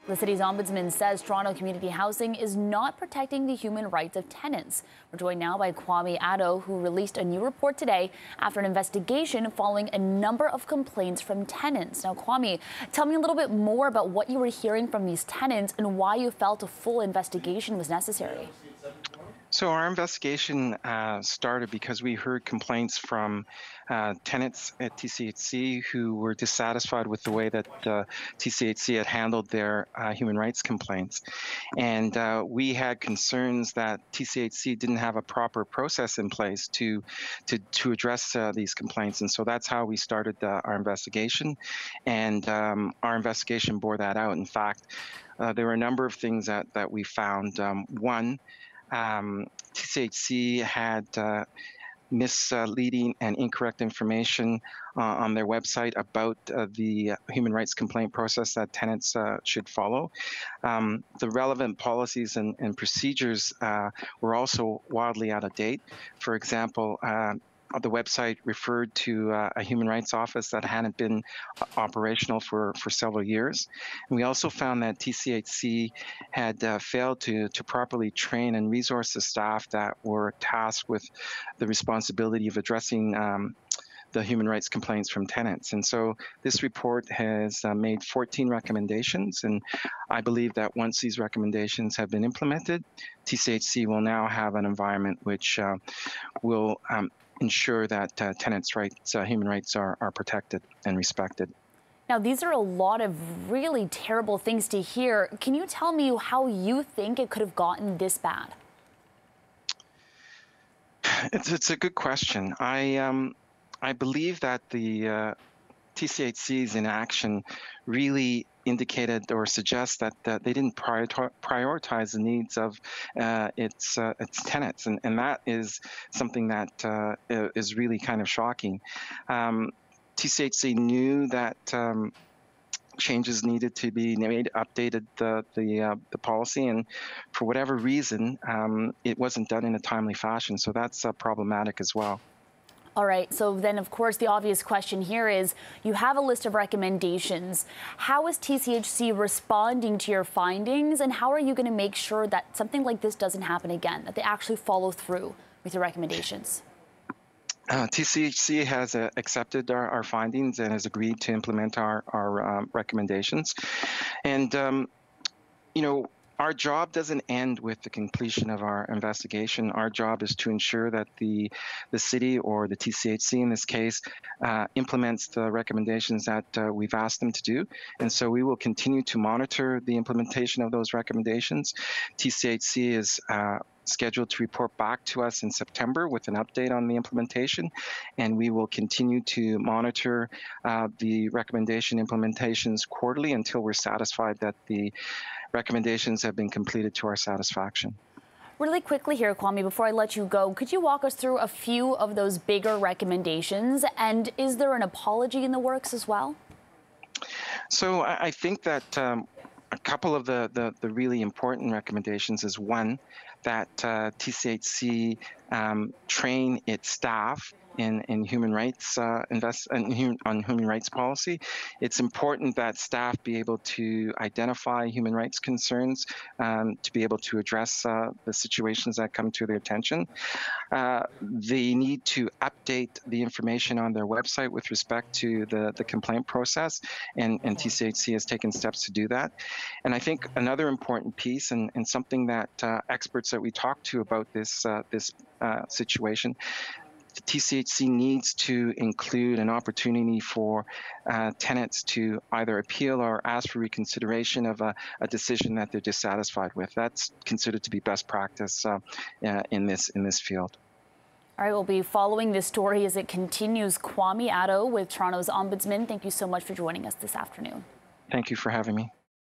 The city's ombudsman says Toronto Community Housing is not protecting the human rights of tenants. We're joined now by Kwame Addo, who released a new report today after an investigation following a number of complaints from tenants. Now, Kwame, tell me a little bit more about what you were hearing from these tenants and why you felt a full investigation was necessary. So our investigation started because we heard complaints from tenants at TCHC who were dissatisfied with the way that TCHC had handled their human rights complaints. And we had concerns that TCHC didn't have a proper process in place to address these complaints. And so that's how we started our investigation. And our investigation bore that out. In fact, there were a number of things that we found. One, TCHC had misleading and incorrect information on their website about the human rights complaint process that tenants should follow. The relevant policies and procedures were also wildly out of date. For example, the website referred to a human rights office that hadn't been operational for several years. And we also found that TCHC had failed to properly train and resource the staff that were tasked with the responsibility of addressing the human rights complaints from tenants. And so this report has made 14 recommendations, and I believe that once these recommendations have been implemented, TCHC will now have an environment which will ensure that tenants' rights, human rights are protected and respected. Now, these are a lot of really terrible things to hear. Can you tell me how you think it could have gotten this bad? It's a good question. I believe that the TCHC's inaction really indicated or suggests that they didn't prioritize the needs of its tenants, and that is something that is really kind of shocking. TCHC knew that changes needed to be made, updated the policy, and for whatever reason, it wasn't done in a timely fashion. So that's problematic as well. All right, so then, of course, the obvious question here is you have a list of recommendations. How is TCHC responding to your findings, and how are you going to make sure that something like this doesn't happen again, that they actually follow through with your recommendations? TCHC has accepted our findings and has agreed to implement our recommendations. And, you know, our job doesn't end with the completion of our investigation. Our job is to ensure that the city, or the TCHC in this case, implements the recommendations that we've asked them to do. And so we will continue to monitor the implementation of those recommendations. TCHC is scheduled to report back to us in September with an update on the implementation, and we will continue to monitor the recommendation implementations quarterly until we're satisfied that the recommendations have been completed to our satisfaction. Really quickly here, Kwame, before I let you go, could you walk us through a few of those bigger recommendations, and is there an apology in the works as well? So I think that a couple of the really important recommendations is, one, that TCHC train its staff in human rights on human rights policy. It's important that staff be able to identify human rights concerns, to be able to address the situations that come to their attention. They need to update the information on their website with respect to the complaint process, and TCHC has taken steps to do that. And I think another important piece, and something that experts that we talked to about this situation, the TCHC needs to include an opportunity for tenants to either appeal or ask for reconsideration of a decision that they're dissatisfied with. That's considered to be best practice in this field. All right, we'll be following this story as it continues. Kwame Addo with Toronto's Ombudsman, thank you so much for joining us this afternoon. Thank you for having me.